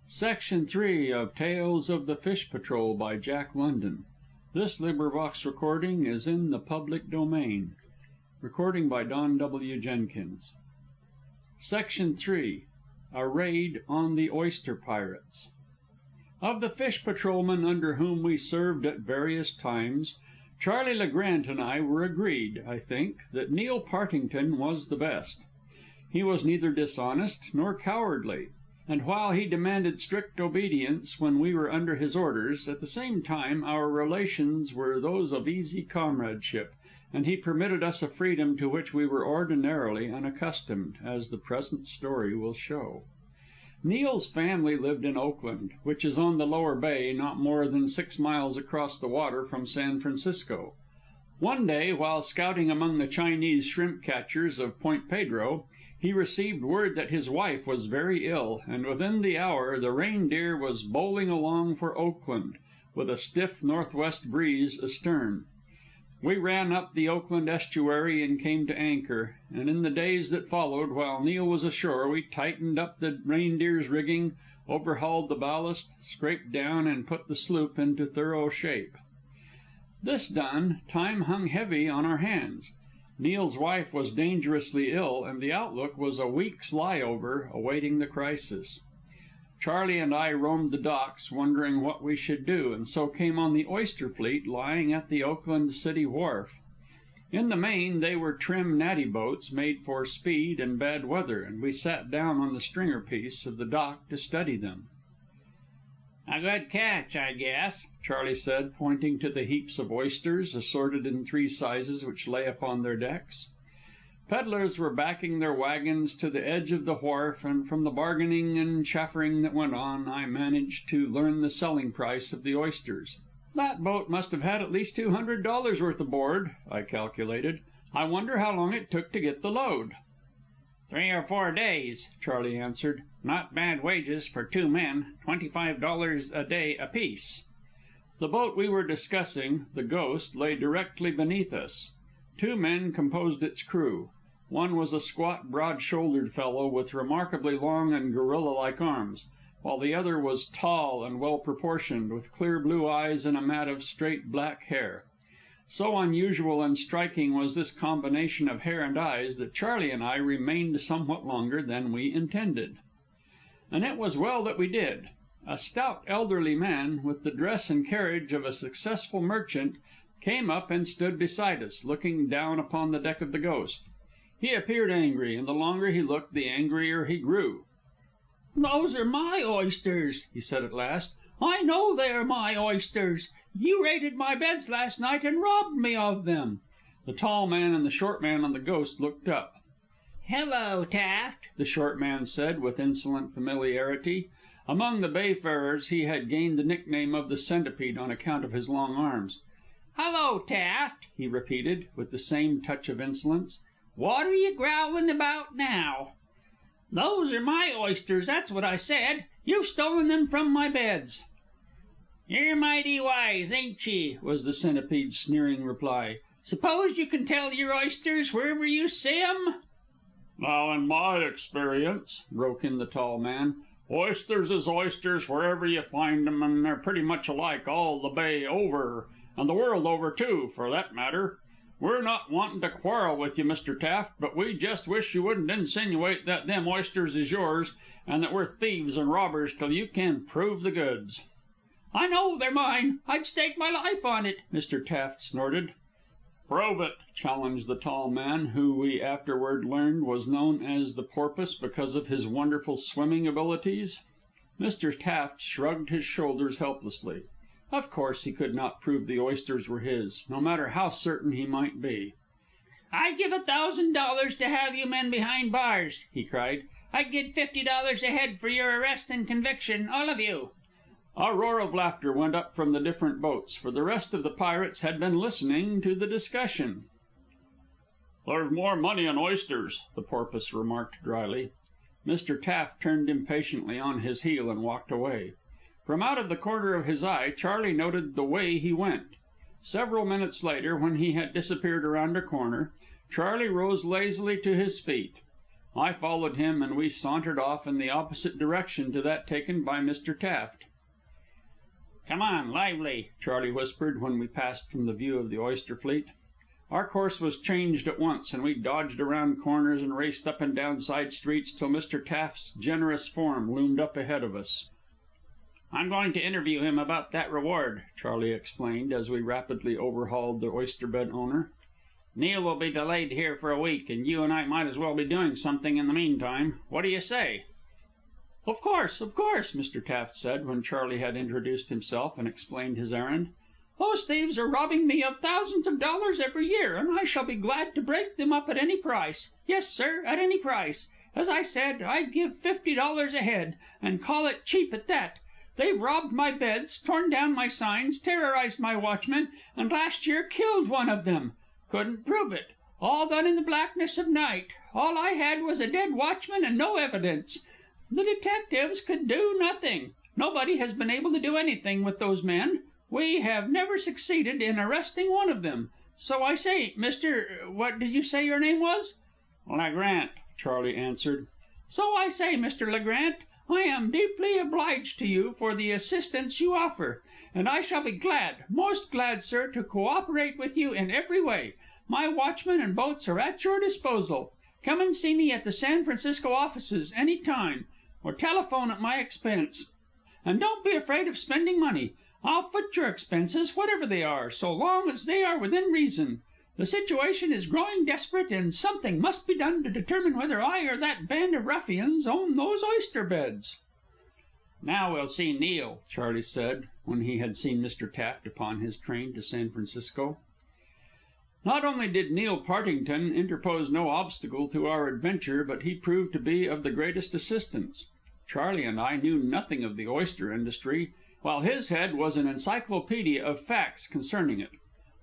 Section 3 of Tales of the Fish Patrol by Jack London. This recording is in the public domain. Recording by Don W. Jenkins. Section 3. A Raid on the Oyster Pirates. Of the fish patrolmen under whom we served at various times, Charlie LeGrant and I were agreed, I think, that Neil Partington was the best. He was neither dishonest nor cowardly, and while he demanded strict obedience when we were under his orders, at the same time our relations were those of easy comradeship, and he permitted us a freedom to which we were ordinarily unaccustomed, as the present story will show. Neil's family lived in Oakland, which is on the Lower Bay, not more than 6 miles across the water from San Francisco. One day, while scouting among the Chinese shrimp catchers of Point Pedro, he received word that his wife was very ill, and within the hour the Reindeer was bowling along for Oakland, with a stiff northwest breeze astern. We ran up the Oakland estuary and came to anchor, and in the days that followed, while Neil was ashore, we tightened up the Reindeer's rigging, overhauled the ballast, scraped down, and put the sloop into thorough shape. This done, time hung heavy on our hands. Neil's wife was dangerously ill, and the outlook was a week's lie-over awaiting the crisis. Charlie and I roamed the docks, wondering what we should do, and so came on the oyster fleet lying at the Oakland City wharf. In the main, they were trim natty boats made for speed and bad weather, and we sat down on the stringer piece of the dock to study them. "A good catch, I guess," Charlie said, pointing to the heaps of oysters, assorted in 3 sizes, which lay upon their decks. Peddlers were backing their wagons to the edge of the wharf, and from the bargaining and chaffering that went on, I managed to learn the selling price of the oysters. "That boat must have had at least $200 worth aboard," I calculated. "I wonder how long it took to get the load." "3 or 4 days," Charlie answered. "Not bad wages for 2 men, $25 a day apiece." The boat we were discussing, the Ghost, lay directly beneath us. 2 men composed its crew. One was a squat, broad-shouldered fellow with remarkably long and gorilla-like arms, while the other was tall and well-proportioned, with clear blue eyes and a mat of straight black hair. So unusual and striking was this combination of hair and eyes that Charlie and I remained somewhat longer than we intended. And it was well that we did. A stout elderly man, with the dress and carriage of a successful merchant, came up and stood beside us, looking down upon the deck of the Ghost. He appeared angry, and the longer he looked, the angrier he grew. "Those are my oysters," he said at last. "I know they are my oysters. You raided my beds last night and robbed me of them." The tall man and the short man on the Ghost looked up. "Hello, Taft," the short man said, with insolent familiarity. Among the Bayfarers he had gained the nickname of the Centipede on account of his long arms. "Hello, Taft," he repeated, with the same touch of insolence. "What are you growling about now?" "Those are my oysters, that's what I said. You've stolen them from my beds." "You're mighty wise, ain't ye?" was the Centipede's sneering reply. "Suppose you can tell your oysters wherever you see 'em?" "Now, in my experience," broke in the tall man, "oysters is oysters wherever you find 'em, and they're pretty much alike all the bay over, and the world over, too, for that matter. We're not wantin' to quarrel with you, Mr. Taft, but we just wish you wouldn't insinuate that them oysters is yours, and that we're thieves and robbers till you can prove the goods." "I know they're mine. I'd stake my life on it," Mr. Taft snorted. "Prove it," challenged the tall man, who we afterward learned was known as the Porpoise because of his wonderful swimming abilities. Mr. Taft shrugged his shoulders helplessly. Of course he could not prove the oysters were his, no matter how certain he might be. "I'd give $1,000 to have you men behind bars," he cried. "I'd give $50 a head for your arrest and conviction, all of you." A roar of laughter went up from the different boats, for the rest of the pirates had been listening to the discussion. "There's more money in oysters," the Porpoise remarked dryly. Mr. Taft turned impatiently on his heel and walked away. From out of the corner of his eye, Charlie noted the way he went. Several minutes later, when he had disappeared around a corner, Charlie rose lazily to his feet. I followed him, and we sauntered off in the opposite direction to that taken by Mr. Taft. "Come on, lively!" Charley whispered, when we passed from the view of the oyster fleet. Our course was changed at once, and we dodged around corners and raced up and down side streets till Mr. Taft's generous form loomed up ahead of us. "I'm going to interview him about that reward," Charley explained, as we rapidly overhauled the oyster bed owner. "Neil will be delayed here for a week, and you and I might as well be doing something in the meantime. What do you say?" Of course," Mr. Taft said, when Charley had introduced himself and explained his errand. "Those thieves are robbing me of thousands of dollars every year, and I shall be glad to break them up at any price. Yes, sir, at any price. As I said, I'd give $50 a head, and call it cheap at that. They've robbed my beds, torn down my signs, terrorized my watchmen, and last year killed one of them. Couldn't prove it. All done in the blackness of night. All I had was a dead watchman and no evidence. The detectives could do nothing. Nobody has been able to do anything with those men. We have never succeeded in arresting one of them. So I say, what did you say your name was?" "LeGrant," Charley answered. "So I say, Mr. LeGrant, I am deeply obliged to you for the assistance you offer, and I shall be glad, most glad, sir, to cooperate with you in every way. My watchmen and boats are at your disposal. Come and see me at the San Francisco offices any time, or telephone at my expense. And don't be afraid of spending money. I'll foot your expenses, whatever they are, so long as they are within reason. The situation is growing desperate, and something must be done to determine whether I or that band of ruffians own those oyster beds." "Now we'll see Neil," Charley said, when he had seen Mr. Taft upon his train to San Francisco. Not only did Neil Partington interpose no obstacle to our adventure, but he proved to be of the greatest assistance. Charley and I knew nothing of the oyster industry, while his head was an encyclopedia of facts concerning it.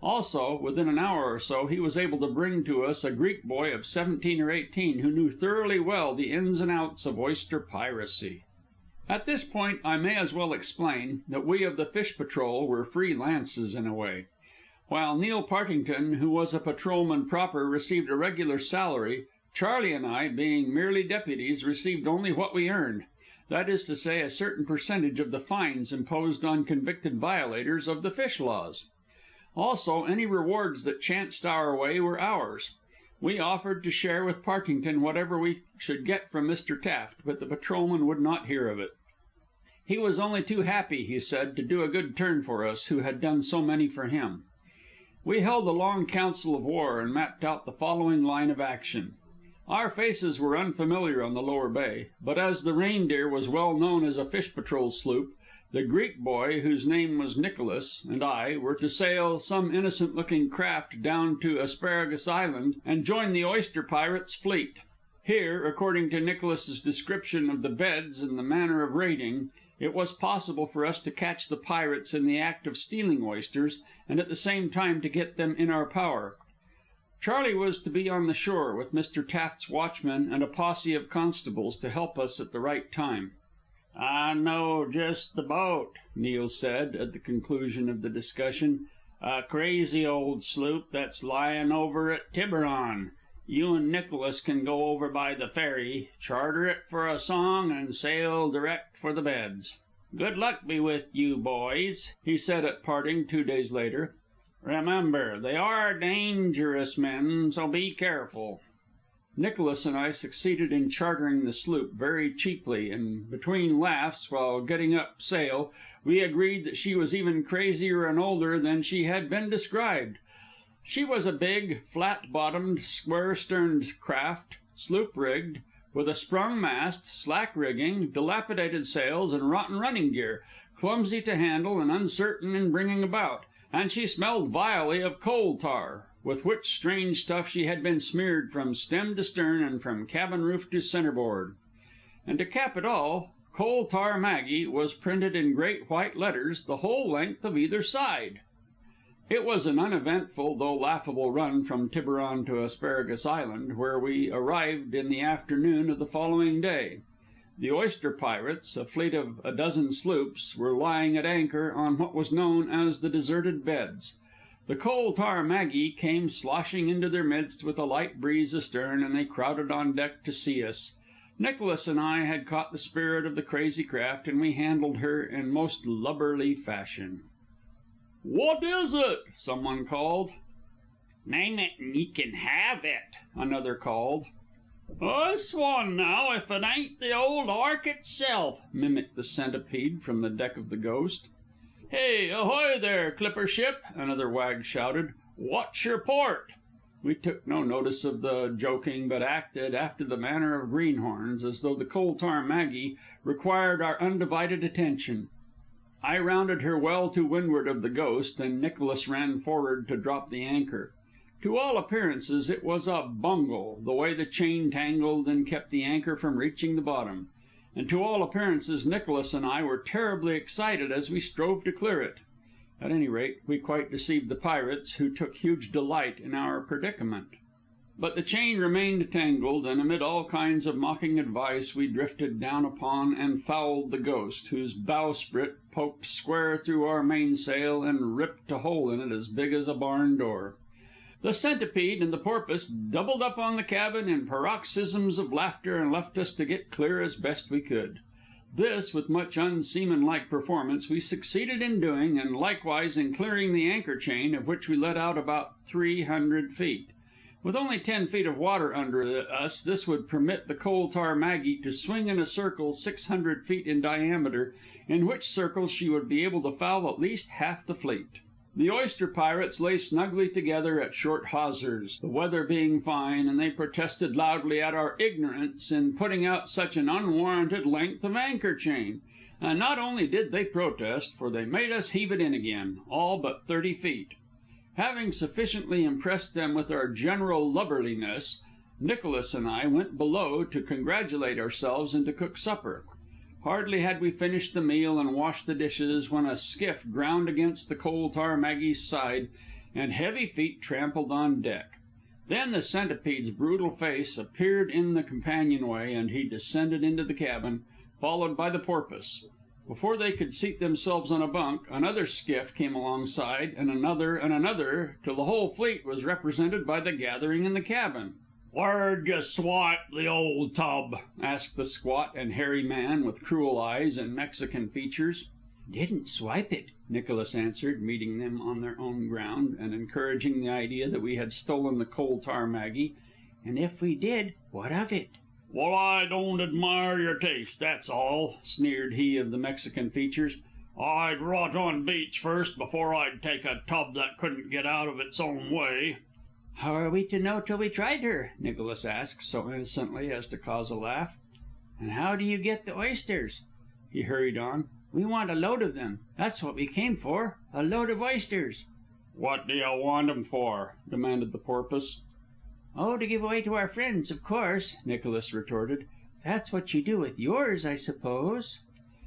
Also, within an hour or so, he was able to bring to us a Greek boy of 17 or 18 who knew thoroughly well the ins and outs of oyster piracy. At this point, I may as well explain that we of the Fish Patrol were free lances in a way. While Neil Partington, who was a patrolman proper, received a regular salary, Charley and I, being merely deputies, received only what we earned. That is to say, a certain percentage of the fines imposed on convicted violators of the fish laws. Also, any rewards that chanced our way were ours. We offered to share with Partington whatever we should get from Mr. Taft, but the patrolman would not hear of it. He was only too happy, he said, to do a good turn for us who had done so many for him. We held a long council of war and mapped out the following line of action. Our faces were unfamiliar on the lower bay, but as the Reindeer was well known as a fish patrol sloop, the Greek boy, whose name was Nicholas, and I were to sail some innocent-looking craft down to Asparagus Island and join the oyster pirates' fleet. Here, according to Nicholas's description of the beds and the manner of raiding, it was possible for us to catch the pirates in the act of stealing oysters, and at the same time to get them in our power. Charley was to be on the shore with Mr. Taft's watchmen and a posse of constables to help us at the right time. "I know just the boat," Neil said, at the conclusion of the discussion. "A crazy old sloop that's lying over at Tiburon. You and Nicholas can go over by the ferry, charter it for a song, and sail direct for the beds. Good luck be with you, boys," he said at parting 2 days later. "Remember, they are dangerous men, so be careful." Nicholas and I succeeded in chartering the sloop very cheaply, and between laughs, while getting up sail, we agreed that she was even crazier and older than she had been described. She was a big, flat-bottomed, square-sterned craft, sloop-rigged, with a sprung mast, slack rigging, dilapidated sails, and rotten running gear, clumsy to handle and uncertain in bringing about, and she smelled vilely of coal tar, with which strange stuff she had been smeared from stem to stern and from cabin roof to centerboard. And to cap it all, Coal Tar Maggie was printed in great white letters the whole length of either side. It was an uneventful though laughable run from Tiburon to Asparagus Island, where we arrived in the afternoon of the following day. The oyster pirates, a fleet of a dozen sloops, were lying at anchor on what was known as the deserted beds. The Coal Tar Maggie came sloshing into their midst with a light breeze astern, and they crowded on deck to see us. Nicholas and I had caught the spirit of the crazy craft, and we handled her in most lubberly fashion. "What is it?" someone called. "Name it and ye can have it," another called. "I swan now if it ain't the old Ark itself," mimicked the Centipede from the deck of the Ghost. "Hey, ahoy there, clipper ship!" another wag shouted. "What's your port?" We took no notice of the joking, but acted after the manner of greenhorns, as though the Coal Tar Maggie required our undivided attention. I rounded her well to windward of the Ghost, and Nicholas ran forward to drop the anchor. To all appearances it was a bungle, the way the chain tangled and kept the anchor from reaching the bottom. And to all appearances Nicholas and I were terribly excited as we strove to clear it. At any rate, we quite deceived the pirates, who took huge delight in our predicament. But the chain remained tangled, and amid all kinds of mocking advice we drifted down upon and fouled the Ghost, whose bowsprit poked square through our mainsail and ripped a hole in it as big as a barn door. The Centipede and the Porpoise doubled up on the cabin in paroxysms of laughter and left us to get clear as best we could. This, with much unseamanlike performance, we succeeded in doing, and likewise in clearing the anchor chain, of which we let out about 300 feet. With only 10 feet of water under us, this would permit the Coal Tar Maggie to swing in a circle 600 feet in diameter, in which circle she would be able to foul at least half the fleet. The oyster pirates lay snugly together at short hawsers, the weather being fine, and they protested loudly at our ignorance in putting out such an unwarranted length of anchor chain. And not only did they protest, for they made us heave it in again, all but 30 feet. Having sufficiently impressed them with our general lubberliness, Nicholas and I went below to congratulate ourselves and to cook supper. Hardly had we finished the meal and washed the dishes when a skiff ground against the Coal Tar Maggie's side, and heavy feet trampled on deck. Then the Centipede's brutal face appeared in the companionway, and he descended into the cabin, followed by the Porpoise. Before they could seat themselves on a bunk, another skiff came alongside, and another, till the whole fleet was represented by the gathering in the cabin. "Where'd you swipe the old tub?" asked the squat and hairy man with cruel eyes and Mexican features. "Didn't swipe it," Nicholas answered, meeting them on their own ground, and encouraging the idea that we had stolen the Coal Tar Maggie. "And if we did, what of it?" "Well, I don't admire your taste, that's all," sneered he of the Mexican features. "I'd rot on beach first before I'd take a tub that couldn't get out of its own way." "How are we to know till we tried her?" Nicholas asked, so innocently as to cause a laugh. "And how do you get the oysters?" He hurried on. "We want a load of them. That's what we came for, a load of oysters." "What do you want 'em for?" demanded the Porpoise. "Oh, to give away to our friends, of course," Nicholas retorted. "That's what you do with yours, I suppose."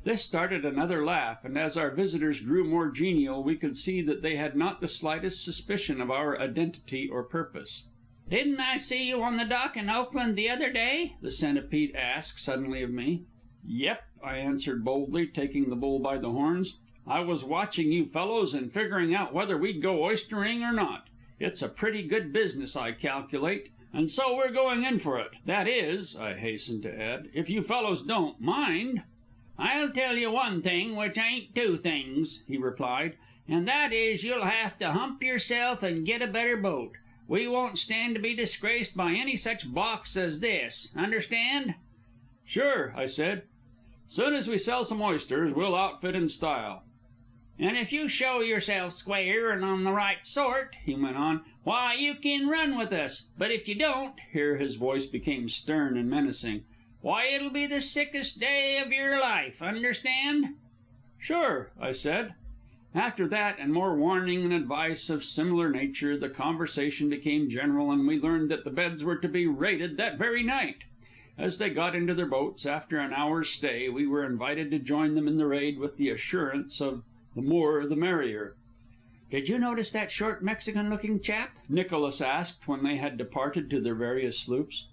This started another laugh, and as our visitors grew more genial, we could see that they had not the slightest suspicion of our identity or purpose. "Didn't I see you on the dock in Oakland the other day?" the Centipede asked suddenly of me. "Yep," I answered boldly, taking the bull by the horns. "I was watching you fellows and figuring out whether we'd go oystering or not. It's a pretty good business, I calculate, and so we're going in for it. That is," I hastened to add, "if you fellows don't mind." "I'll tell you one thing, which ain't two things," he replied, "and that is you'll have to hump yourself and get a better boat. We won't stand to be disgraced by any such box as this. Understand?" "Sure," I said. "Soon as we sell some oysters, we'll outfit in style." "And if you show yourself square and on the right sort," he went on, "why, you can run with us. But if you don't," here his voice became stern and menacing, "why, it'll be the sickest day of your life. Understand?" "Sure," I said. After that, and more warning and advice of similar nature, the conversation became general, and we learned that the beds were to be raided that very night. As they got into their boats, after an hour's stay, we were invited to join them in the raid with the assurance of the more the merrier. "Did you notice that short Mexican-looking chap?" Nicholas asked when they had departed to their various sloops.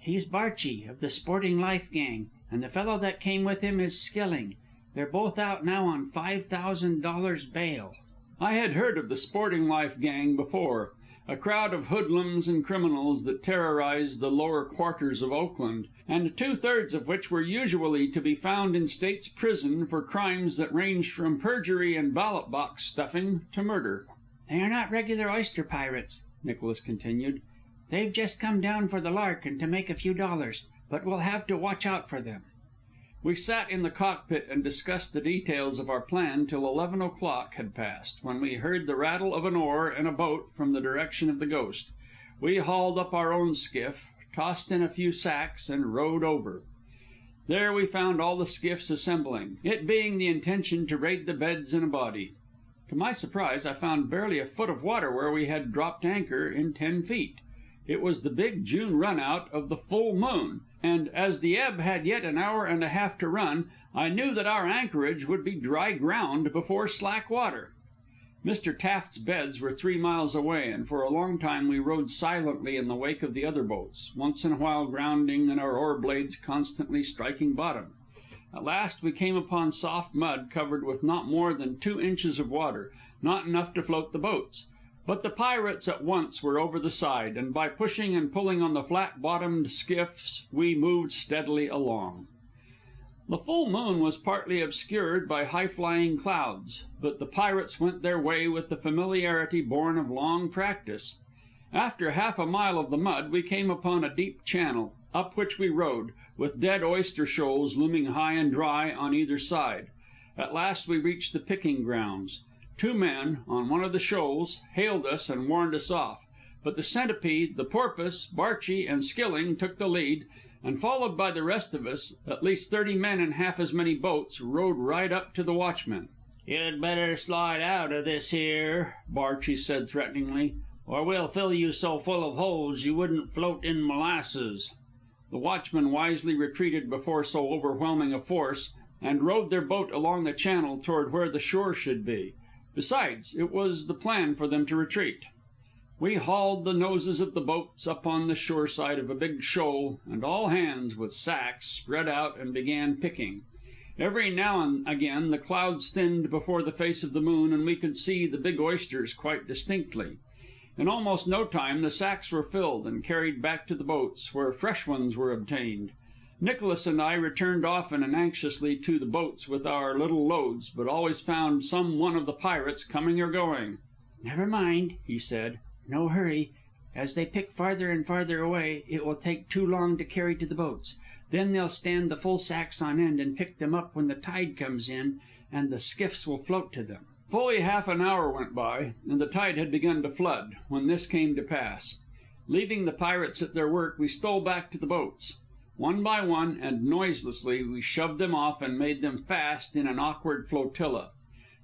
"He's Barchi, of the Sporting Life gang, and the fellow that came with him is Skilling. They're both out now on $5,000 bail." I had heard of the Sporting Life gang before, a crowd of hoodlums and criminals that terrorized the lower quarters of Oakland, and 2/3 of which were usually to be found in State's prison for crimes that ranged from perjury and ballot box stuffing to murder. "They are not regular oyster pirates," Nicholas continued. "They've just come down for the lark and to make a few dollars, but we'll have to watch out for them." We sat in the cockpit and discussed the details of our plan till 11 o'clock had passed, when we heard the rattle of an oar in a boat from the direction of the Ghost. We hauled up our own skiff, tossed in a few sacks, and rowed over. There we found all the skiffs assembling, it being the intention to raid the beds in a body. To my surprise, I found barely a foot of water where we had dropped anchor in 10 feet. It was the big June run out of the full moon, and as the ebb had yet an hour and a half to run, I knew that our anchorage would be dry ground before slack water. Mr. Taft's beds were 3 miles away, and for a long time we rowed silently in the wake of the other boats, once in a while grounding and our oar blades constantly striking bottom. At last we came upon soft mud covered with not more than 2 inches of water, not enough to float the boats. But the pirates at once were over the side, and by pushing and pulling on the flat-bottomed skiffs, we moved steadily along. The full moon was partly obscured by high-flying clouds, but the pirates went their way with the familiarity born of long practice. After half a mile of the mud, we came upon a deep channel, up which we rowed, with dead oyster shoals looming high and dry on either side. At last we reached the picking grounds. 2 men, on one of the shoals, hailed us and warned us off, but the Centipede, the Porpoise, Barchi, and Skilling took the lead, and followed by the rest of us, at least 30 men in half as many boats, rowed right up to the watchmen. "You'd better slide out of this here," Barchi said threateningly, "or we'll fill you so full of holes you wouldn't float in molasses." The watchmen wisely retreated before so overwhelming a force, and rowed their boat along the channel toward where the shore should be. Besides, it was the plan for them to retreat. We hauled the noses of the boats up on the shore side of a big shoal, and all hands, with sacks, spread out and began picking. Every now and again the clouds thinned before the face of the moon, and we could see the big oysters quite distinctly. In almost no time the sacks were filled and carried back to the boats, where fresh ones were obtained. Nicholas and I returned often and anxiously to the boats with our little loads, but always found some one of the pirates coming or going. "Never mind," he said. "No hurry. As they pick farther and farther away, it will take too long to carry to the boats. Then they'll stand the full sacks on end and pick them up when the tide comes in, and the skiffs will float to them." Fully half an hour went by, and the tide had begun to flood, when this came to pass. Leaving the pirates at their work, we stole back to the boats. One by one, and noiselessly, we shoved them off and made them fast in an awkward flotilla.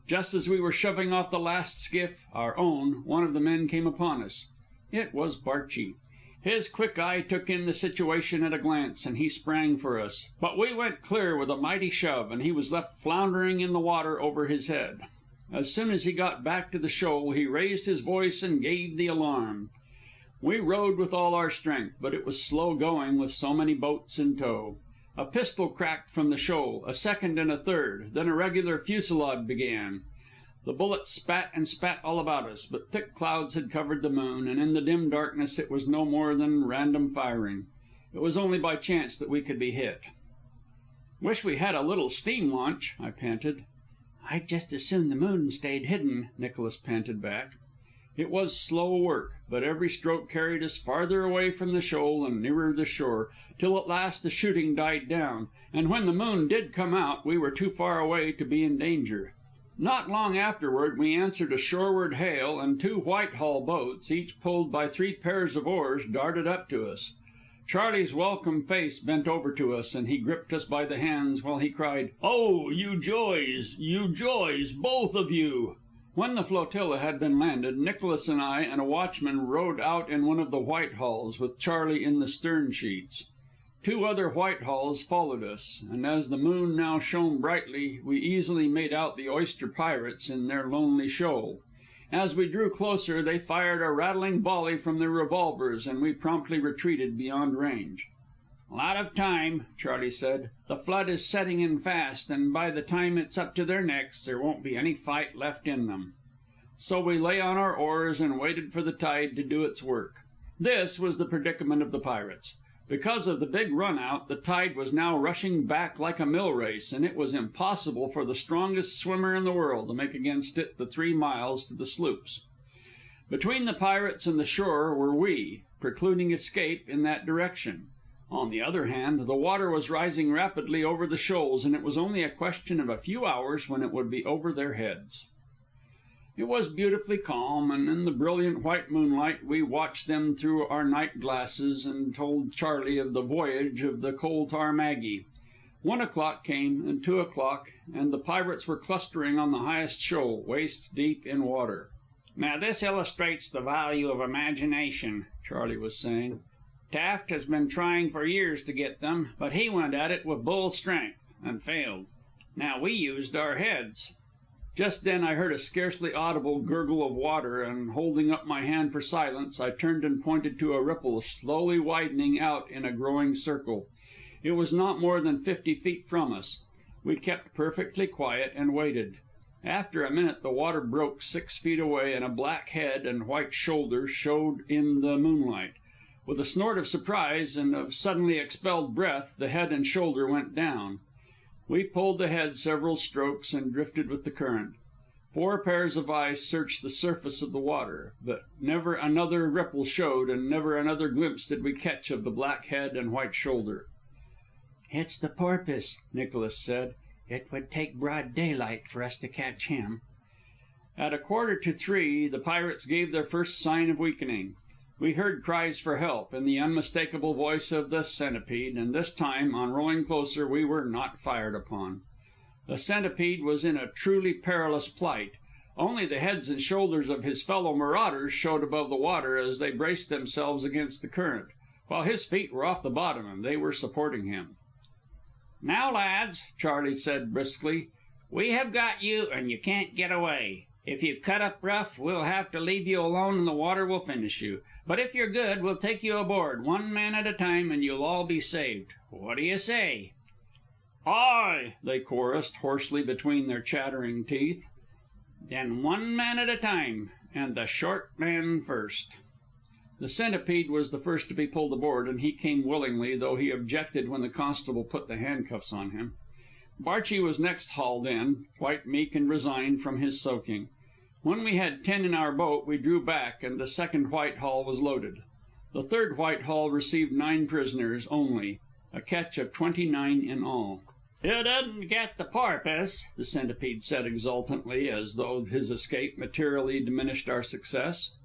Just as we were shoving off the last skiff, our own, one of the men came upon us. It was Barchi. His quick eye took in the situation at a glance, and he sprang for us. But we went clear with a mighty shove, and he was left floundering in the water over his head. As soon as he got back to the shoal, he raised his voice and gave the alarm. We rowed with all our strength, but it was slow going with so many boats in tow. A pistol cracked from the shoal, a second and a third, then a regular fusillade began. The bullets spat and spat all about us, but thick clouds had covered the moon, and in the dim darkness it was no more than random firing. It was only by chance that we could be hit. "Wish we had a little steam launch," I panted. "I'd just as soon the moon stayed hidden," Nicholas panted back. It was slow work, but every stroke carried us farther away from the shoal and nearer the shore, till at last the shooting died down, and when the moon did come out, we were too far away to be in danger. Not long afterward we answered a shoreward hail, and 2 Whitehall boats, each pulled by 3 pairs of oars, darted up to us. Charlie's welcome face bent over to us, and he gripped us by the hands while he cried, "Oh, you joys, both of you!" When the flotilla had been landed, Nicholas and I and a watchman rowed out in one of the Whitehalls, with Charlie in the stern sheets. 2 other Whitehalls followed us, and as the moon now shone brightly, we easily made out the oyster pirates in their lonely shoal. As we drew closer, they fired a rattling volley from their revolvers, and we promptly retreated beyond range. "Lot of time," Charlie said. "The flood is setting in fast, and by the time it's up to their necks, there won't be any fight left in them." So we lay on our oars and waited for the tide to do its work. This was the predicament of the pirates. Because of the big run out, the tide was now rushing back like a mill race, and it was impossible for the strongest swimmer in the world to make against it the 3 miles to the sloops. Between the pirates and the shore were we, precluding escape in that direction. On the other hand, the water was rising rapidly over the shoals, and it was only a question of a few hours when it would be over their heads. It was beautifully calm, and in the brilliant white moonlight we watched them through our night glasses and told Charley of the voyage of the Coal Tar Maggie. 1 o'clock came, and 2 o'clock, and the pirates were clustering on the highest shoal, waist deep in water. "Now this illustrates the value of imagination," Charley was saying. "Taft has been trying for years to get them, but he went at it with bull strength, and failed. Now we used our heads." Just then I heard a scarcely audible gurgle of water, and holding up my hand for silence, I turned and pointed to a ripple slowly widening out in a growing circle. It was not more than 50 feet from us. We kept perfectly quiet and waited. After a minute the water broke 6 feet away, and a black head and white shoulder showed in the moonlight. With a snort of surprise and of suddenly expelled breath, the head and shoulder went down. We pulled the head several strokes and drifted with the current. 4 pairs of eyes searched the surface of the water, but never another ripple showed, and never another glimpse did we catch of the black head and white shoulder. "It's the porpoise," Nicholas said. "It would take broad daylight for us to catch him." At 2:45 the pirates gave their first sign of weakening. We heard cries for help, in the unmistakable voice of the Centipede, and this time, on rowing closer, we were not fired upon. The Centipede was in a truly perilous plight. Only the heads and shoulders of his fellow marauders showed above the water as they braced themselves against the current, while his feet were off the bottom and they were supporting him. "Now, lads," Charley said briskly, "we have got you, and you can't get away. If you cut up rough, we'll have to leave you alone and the water will finish you. But if you're good, we'll take you aboard, 1 man at a time, and you'll all be saved. What do you say?" "Aye!" they chorused hoarsely between their chattering teeth. "Then 1 man at a time, and the short man first." The Centipede was the first to be pulled aboard, and he came willingly, though he objected when the constable put the handcuffs on him. Barchi was next hauled in, quite meek and resigned from his soaking. When we had 10 in our boat, we drew back, and the second Whitehall was loaded. The third Whitehall received 9 prisoners only, a catch of 29 in all. "You didn't get the porpoise," the Centipede said exultantly, as though his escape materially diminished our success.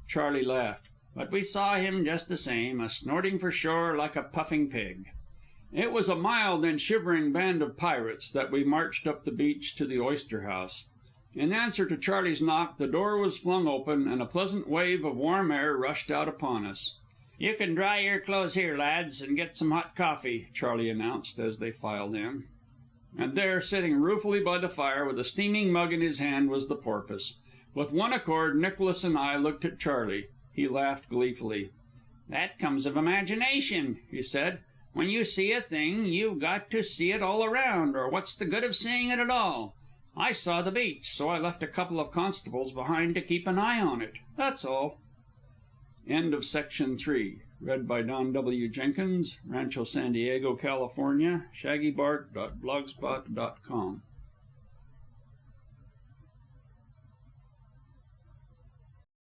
Charley laughed. "But we saw him just the same, a snorting for shore like a puffing pig." It was a mild and shivering band of pirates that we marched up the beach to the Oyster House. In answer to Charley's knock, the door was flung open, and a pleasant wave of warm air rushed out upon us. "You can dry your clothes here, lads, and get some hot coffee," Charley announced as they filed in. And there, sitting ruefully by the fire with a steaming mug in his hand, was the porpoise. With one accord, Nicholas and I looked at Charley. He laughed gleefully. "That comes of imagination," he said. "When you see a thing, you've got to see it all around, or what's the good of seeing it at all? I saw the beach, so I left a couple of constables behind to keep an eye on it. That's all." End of Section 3. Read by Don W. Jenkins, Rancho San Diego, California, shaggybark.blogspot.com.